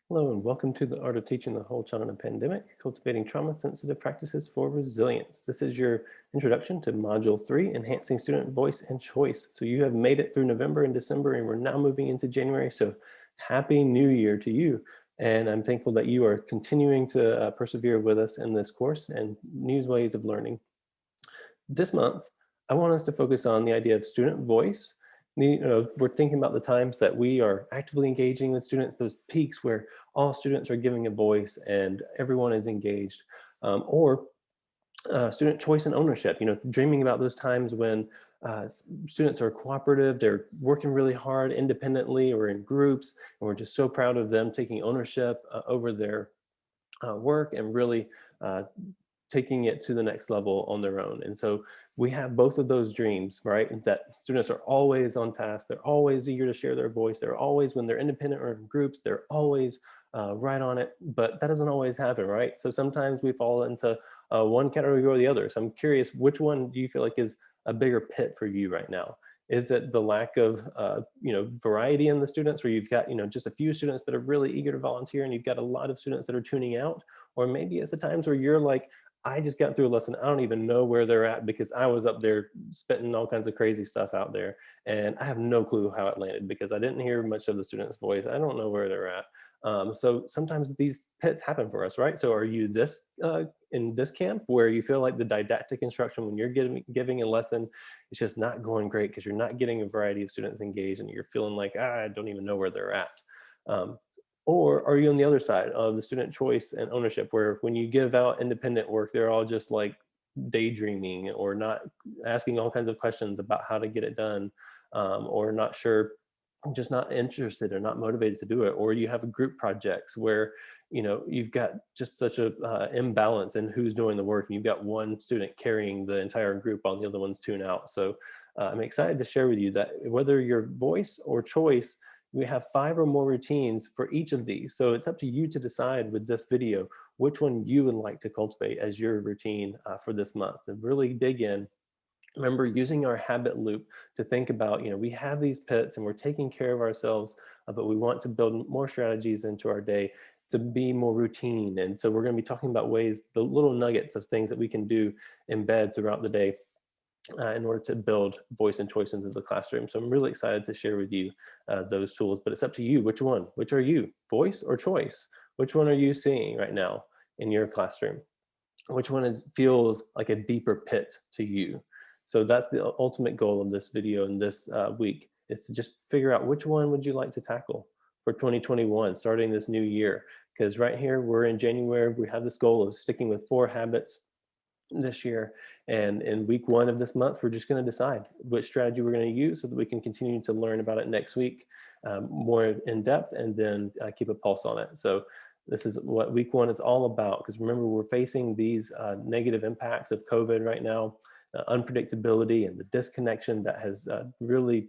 Hello, and welcome to the Art of Teaching the Whole Child in a Pandemic, Cultivating Trauma-Sensitive Practices for Resilience. This is your introduction to Module 3, Enhancing Student Voice and Choice. So you have made it through November and December, and we're now moving into January. So Happy New Year to you. And I'm thankful that you are continuing to persevere with us in this course and new ways of learning. This month, I want us to focus on the idea of student voice. We're thinking about the times that we are actively engaging with students, those peaks where all students are giving a voice and everyone is engaged, or student choice and ownership, dreaming about those times when students are cooperative, they're working really hard independently or in groups, and we're just so proud of them taking ownership over their work and really uh, taking it to the next level on their own. And so we have both of those dreams, right? That students are always on task, they're always eager to share their voice, they're always, when they're independent or in groups, they're always right on it, but that doesn't always happen, right? So sometimes we fall into one category or the other. So I'm curious, which one do you feel like is a bigger pit for you right now? Is it the lack of variety in the students, where you've got just a few students that are really eager to volunteer and you've got a lot of students that are tuning out? Or maybe it's the times where you're like, I just got through a lesson. I don't even know where they're at because I was up there spitting all kinds of crazy stuff out there. And I have no clue how it landed because I didn't hear much of the student's voice. I don't know where they're at. So sometimes these pits happen for us, right? So are you in this camp where you feel like the didactic instruction when you're giving a lesson, it's just not going great because you're not getting a variety of students engaged and you're feeling like, I don't even know where they're at. Um, or are you on the other side of the student choice and ownership, where when you give out independent work, they're all just like daydreaming or not asking all kinds of questions about how to get it done, or not sure, just not interested or not motivated to do it? Or you have group projects where you've got just such a imbalance in who's doing the work, and you've got one student carrying the entire group while the other ones tune out. So I'm excited to share with you that whether your voice or choice, we have 5 or more routines for each of these. So it's up to you to decide with this video which one you would like to cultivate as your routine for this month, and really dig in. Remember, using our habit loop to think about, we have these pits and we're taking care of ourselves, but we want to build more strategies into our day to be more routine. And so we're going to be talking about ways, the little nuggets of things that we can do, embed throughout the day in order to build voice and choice into the classroom. So I'm really excited to share with you those tools, but it's up to you. Which one? Which are you? Voice or choice? Which one are you seeing right now in your classroom? Which one feels like a deeper pit to you? So that's the ultimate goal of this video in this week, is to just figure out which one would you like to tackle for 2021, starting this new year. Because right here, we're in January, we have this goal of sticking with 4 habits this year. And in week 1 of this month, we're just going to decide which strategy we're going to use so that we can continue to learn about it next week more in depth, and then keep a pulse on it. So this is what week 1 is all about, because remember, we're facing these negative impacts of COVID right now, unpredictability and the disconnection that has really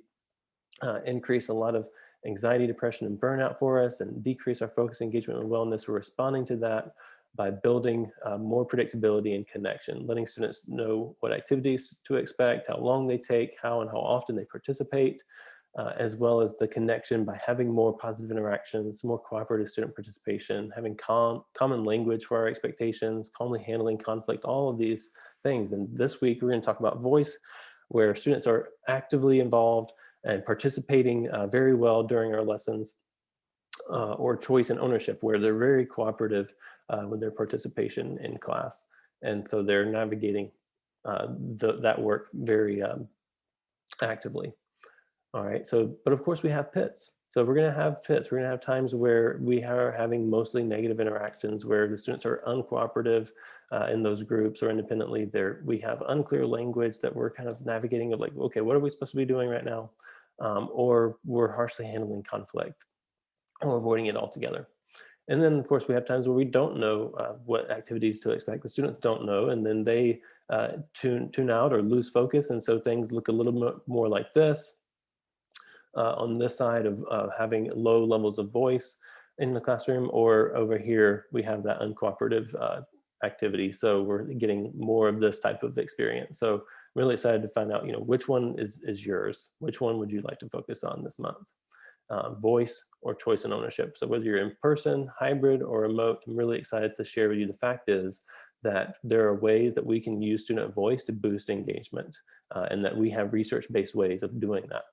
increased a lot of anxiety, depression, and burnout for us, and decrease our focus, engagement, and wellness. We're responding to that by building more predictability and connection, letting students know what activities to expect, how long they take, how and how often they participate, as well as the connection by having more positive interactions, more cooperative student participation, having common language for our expectations, calmly handling conflict, all of these things. And this week, we're going to talk about voice, where students are actively involved and participating very well during our lessons, or choice and ownership, where they're very cooperative with their participation in class. And so they're navigating that work very actively. All right, so, but of course we have pits. So we're gonna have pits. We're gonna have times where we are having mostly negative interactions, where the students are uncooperative in those groups or independently. We have unclear language that we're kind of navigating of like, okay, what are we supposed to be doing right now? Or we're harshly handling conflict or avoiding it altogether. And then, of course, we have times where we don't know what activities to expect. The students don't know, and then they tune out or lose focus. And so things look a little more like this. On this side of having low levels of voice in the classroom, or over here, we have that uncooperative activity. So we're getting more of this type of experience. So I'm really excited to find out, which one is yours? Which one would you like to focus on this month? voice or choice and ownership. So whether you're in person, hybrid, or remote, I'm really excited to share with you the fact is that there are ways that we can use student voice to boost engagement, and that we have research-based ways of doing that.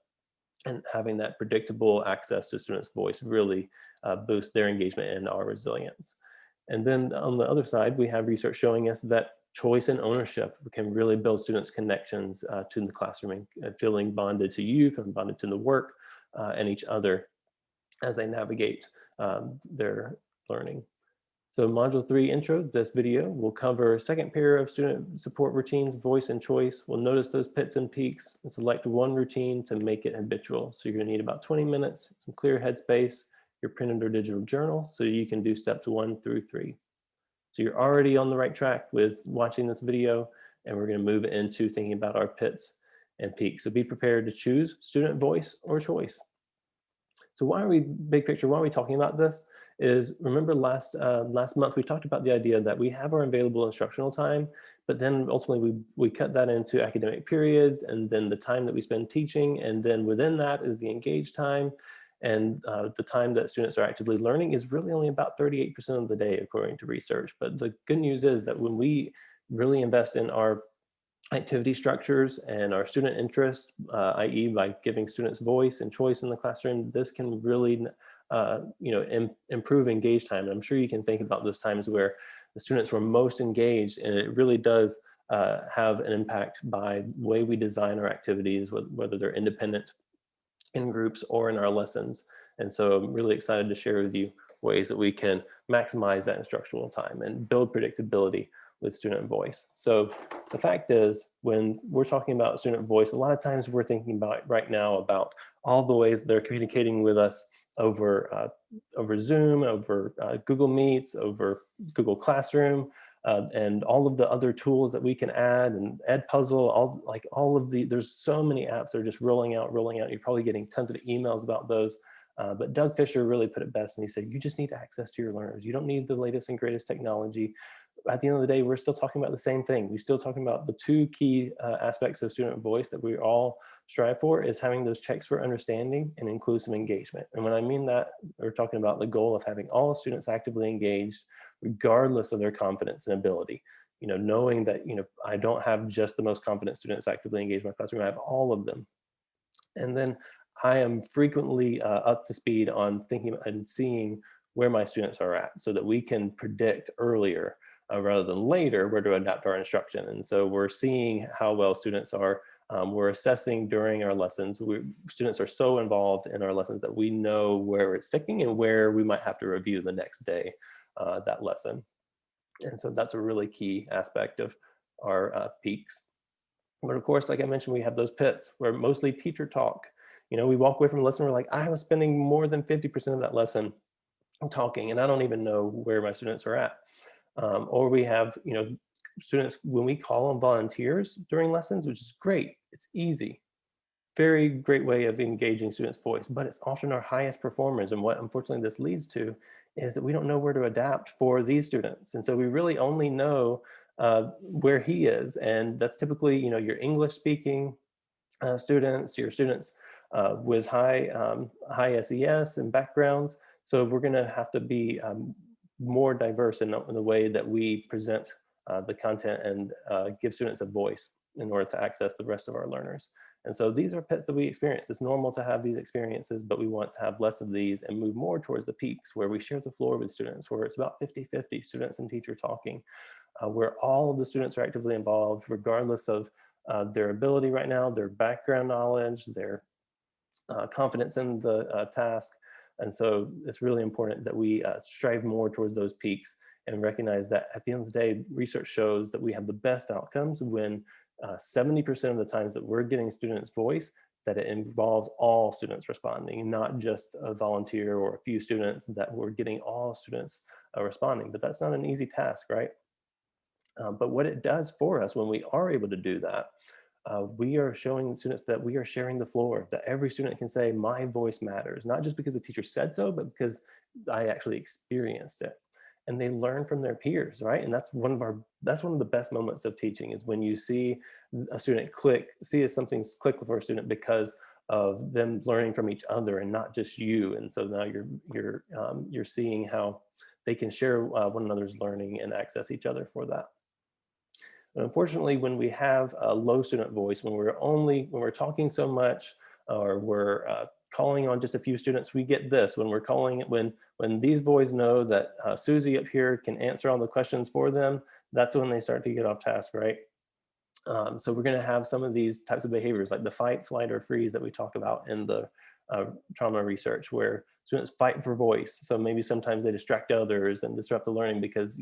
And having that predictable access to students' voice really boosts their engagement and our resilience. And then on the other side, we have research showing us that choice and ownership can really build students' connections to the classroom and feeling bonded to you, feeling bonded to the work and each other as they navigate their learning. So module 3 intro, this video will cover second pair of student support routines, voice and choice. We'll notice those pits and peaks and select one routine to make it habitual. So you're gonna need about 20 minutes, some clear headspace, your printed or digital journal, so you can do steps 1 through 3. So you're already on the right track with watching this video, and we're gonna move into thinking about our pits and peaks. So be prepared to choose student voice or choice. So why are we, big picture, why are we talking about this? Is remember last month we talked about the idea that we have our available instructional time, but then ultimately we cut that into academic periods, and then the time that we spend teaching, and then within that is the engaged time, and the time that students are actively learning is really only about 38% of the day according to research. But the good news is that when we really invest in our activity structures and our student interest, i.e. by giving students voice and choice in the classroom, this can really improve engaged time. And I'm sure you can think about those times where the students were most engaged, and it really does have an impact by the way we design our activities, whether they're independent in groups or in our lessons. And so I'm really excited to share with you ways that we can maximize that instructional time and build predictability with student voice. So the fact is, when we're talking about student voice, a lot of times we're thinking about right now about all the ways they're communicating with us over Zoom, over Google Meets, over Google Classroom, and all of the other tools that we can add, and Edpuzzle, all of the, there's so many apps that are just rolling out. You're probably getting tons of emails about those. But Doug Fisher really put it best, and he said, you just need access to your learners. You don't need the latest and greatest technology. At the end of the day, we're still talking about the same thing. We're still talking about the two key aspects of student voice that we all strive for, is having those checks for understanding and inclusive engagement. And when I mean that, we're talking about the goal of having all students actively engaged, regardless of their confidence and ability. Knowing that, I don't have just the most confident students actively engaged in my classroom, I have all of them. And then I am frequently up to speed on thinking and seeing where my students are at, so that we can predict earlier rather than later where to adapt our instruction. And so we're seeing how well students are. We're assessing during our lessons. Students are so involved in our lessons that we know where it's sticking and where we might have to review the next day that lesson. And so that's a really key aspect of our peaks. But of course, like I mentioned, we have those pits where mostly teacher talk. We walk away from a lesson, we're like, I was spending more than 50% of that lesson talking, and I don't even know where my students are at. Or we have, students, when we call on volunteers during lessons, which is great, it's easy, very great way of engaging students' voice, but it's often our highest performers. And what unfortunately this leads to is that we don't know where to adapt for these students. And so we really only know where he is. And that's typically, your English speaking students, your students with high SES and backgrounds. So we're gonna have to be more diverse in the way that we present the content and give students a voice in order to access the rest of our learners. And so these are pits that we experience. It's normal to have these experiences, but we want to have less of these and move more towards the peaks, where we share the floor with students, where it's about 50-50 students and teacher talking, where all of the students are actively involved, regardless of their ability right now, their background knowledge, their confidence in the task. And so it's really important that we strive more towards those peaks and recognize that at the end of the day, research shows that we have the best outcomes when 70% of the times that we're getting students' voice, that it involves all students responding, not just a volunteer or a few students, that we're getting all students responding. But that's not an easy task, right? But what it does for us when we are able to do that, we are showing students that we are sharing the floor, that every student can say, my voice matters, not just because the teacher said so, but because I actually experienced it. And they learn from their peers, right? And that's one of the best moments of teaching, is when you see a student see something click for a student because of them learning from each other and not just you. And so now you're seeing how they can share one another's learning and access each other for that. And unfortunately, when we have a low student voice, when we're talking so much, or we're calling on just a few students, we get this. When we're calling it, when these boys know that Susie up here can answer all the questions for them, that's when they start to get off task, right? So we're going to have some of these types of behaviors like the fight, flight, or freeze that we talk about in the trauma research, where students fight for voice. So maybe sometimes they distract others and disrupt the learning because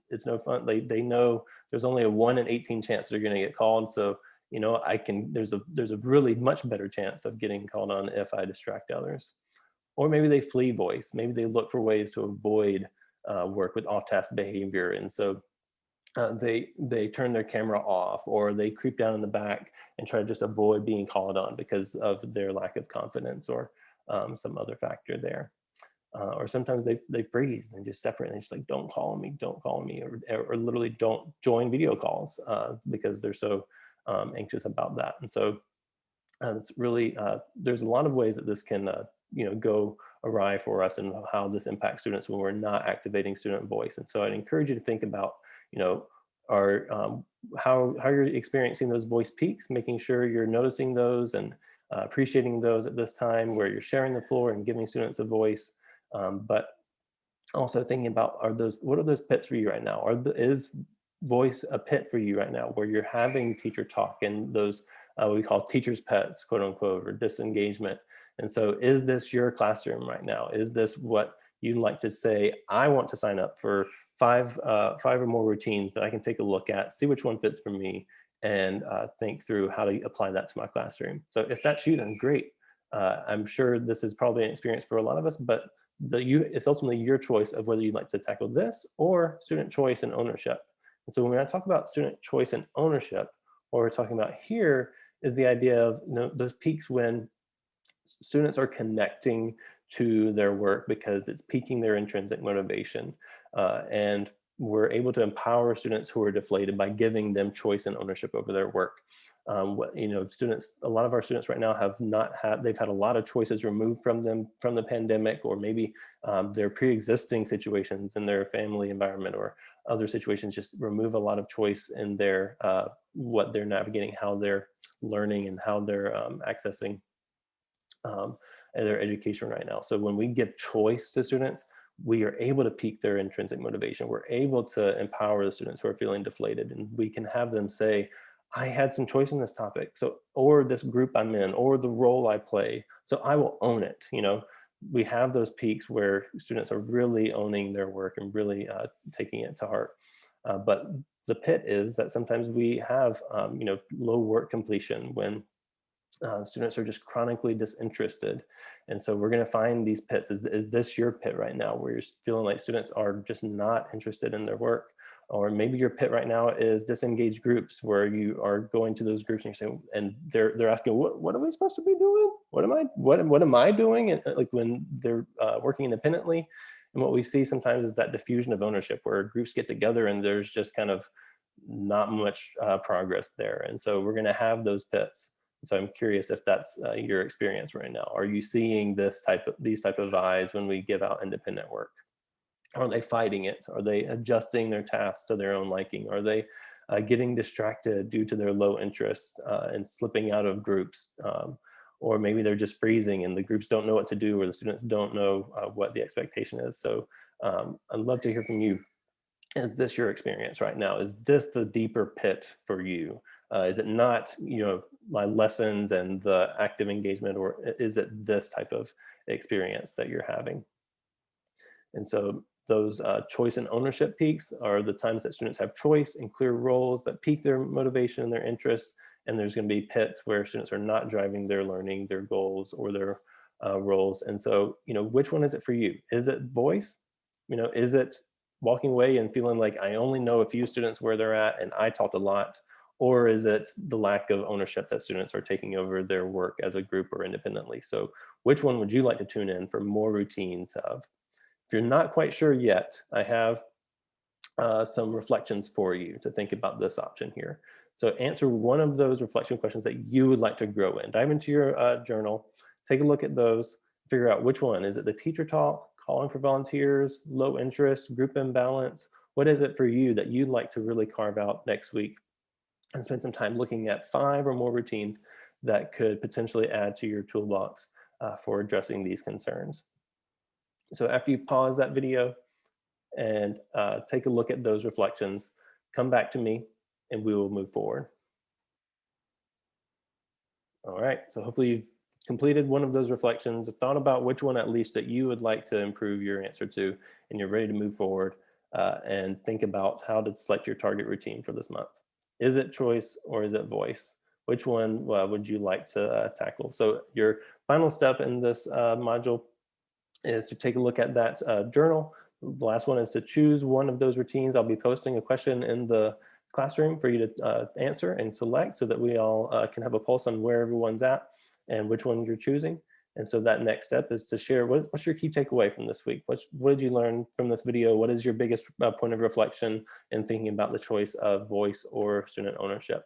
it's no fun. They know there's only a 1 in 18 chance they're going to get called. So there's a really much better chance of getting called on if I distract others. Or maybe they flee voice. Maybe they look for ways to avoid work with off-task behavior, and so they turn their camera off, or they creep down in the back and try to just avoid being called on because of their lack of confidence, or some other factor there. Or sometimes they freeze and just separate and they just like, don't call me, or literally don't join video calls because they're so anxious about that. And so it's really there's a lot of ways that this can go awry for us, and how this impacts students when we're not activating student voice. And so I'd encourage you to think about are how you're experiencing those voice peaks, making sure you're noticing those and appreciating those at this time where you're sharing the floor and giving students a voice. But also thinking about, what are those pits for you right now? Is voice a pit for you right now, where you're having teacher talk and those what we call teacher's pets, quote unquote, or disengagement? And so is this your classroom right now? Is this what you'd like to say, I want to sign up for five or more routines that I can take a look at, see which one fits for me, and think through how to apply that to my classroom? So if that's you, then great. I'm sure this is probably an experience for a lot of us, but it's ultimately your choice of whether you'd like to tackle this or student choice and ownership. And so when I talk about student choice and ownership, what we're talking about here is the idea of those peaks when students are connecting to their work because it's piquing their intrinsic motivation. And we're able to empower students who are deflated by giving them choice and ownership over their work. Students, a lot of our students right now they've had a lot of choices removed from them from the pandemic, or maybe their pre-existing situations in their family environment or other situations just remove a lot of choice in their what they're navigating, how they're learning, and how they're accessing their education right now. So when we give choice to students, we are able to pique their intrinsic motivation. We're able to empower the students who are feeling deflated, and we can have them say, I had some choice in this topic, or this group I'm in, or the role I play, so I will own it. We have those peaks where students are really owning their work and really taking it to heart. But the pit is that sometimes we have low work completion when students are just chronically disinterested. And so we're going to find these pits. Is this your pit right now, where you're feeling like students are just not interested in their work? Or maybe your pit right now is disengaged groups, where you are going to those groups and you're saying, and they're asking, what are we supposed to be doing? What am I doing? And like when they're working independently. And what we see sometimes is that diffusion of ownership, where groups get together and there's just kind of not much progress there. And so we're going to have those pits. So I'm curious if that's your experience right now. Are you seeing these type of eyes when we give out independent work? Are they fighting it? Are they adjusting their tasks to their own liking? Are they getting distracted due to their low interest and slipping out of groups? Or maybe they're just freezing and the groups don't know what to do, or the students don't know what the expectation is. So I'd love to hear from you. Is this your experience right now? Is this the deeper pit for you? Is it not, my lessons and the active engagement, or is it this type of experience that you're having? And so those choice and ownership peaks are the times that students have choice and clear roles that pique their motivation and their interest. And there's going to be pits where students are not driving their learning, their goals, or their roles. And so, which one is it for you? Is it voice? Is it walking away and feeling like I only know a few students where they're at and I taught a lot? Or is it the lack of ownership that students are taking over their work as a group or independently? So which one would you like to tune in for more routines of? If you're not quite sure yet, I have some reflections for you to think about this option here. So answer one of those reflection questions that you would like to grow in. Dive into your journal, take a look at those, figure out which one. Is it the teacher talk, calling for volunteers, low interest, group imbalance? What is it for you that you'd like to really carve out next week and spend some time looking at 5 or more routines that could potentially add to your toolbox for addressing these concerns. So after you've paused that video and take a look at those reflections, come back to me and we will move forward. All right, so hopefully you've completed one of those reflections, thought about which one at least that you would like to improve your answer to, and you're ready to move forward and think about how to select your target routine for this month. Is it choice or is it voice? Which one would you like to tackle? So your final step in this module is to take a look at that journal. The last one is to choose one of those routines. I'll be posting a question in the classroom for you to answer and select so that we all can have a pulse on where everyone's at and which one you're choosing. And so that next step is to share what's your key takeaway from this week? What did you learn from this video? What is your biggest point of reflection in thinking about the choice of voice or student ownership?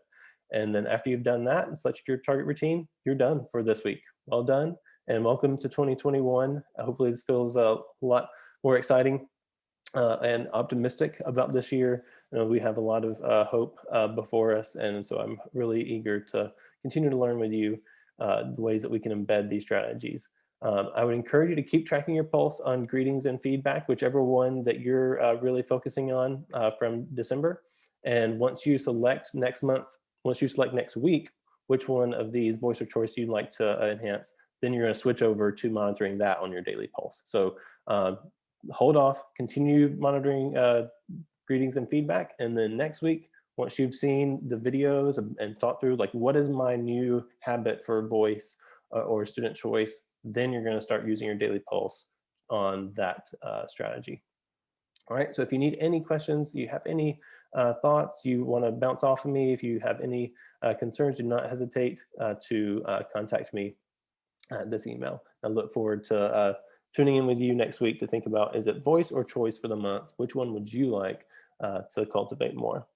And then after you've done that and select your target routine, you're done for this week. Well done and welcome to 2021. Hopefully this feels a lot more exciting and optimistic about this year. You know, we have a lot of hope before us, and so I'm really eager to continue to learn with you the ways that we can embed these strategies. I would encourage you to keep tracking your pulse on greetings and feedback, whichever one that you're really focusing on from December. And once you select next month, once you select next week, which one of these voice or choice you'd like to enhance, then you're going to switch over to monitoring that on your daily pulse. So hold off, continue monitoring greetings and feedback. And then next week, once you've seen the videos and thought through like, what is my new habit for voice or student choice, then you're going to start using your daily pulse on that strategy. All right, so if you need any questions, you have any thoughts, you want to bounce off of me, if you have any concerns, do not hesitate to contact me at this email. I look forward to tuning in with you next week to think about, is it voice or choice for the month? Which one would you like to cultivate more?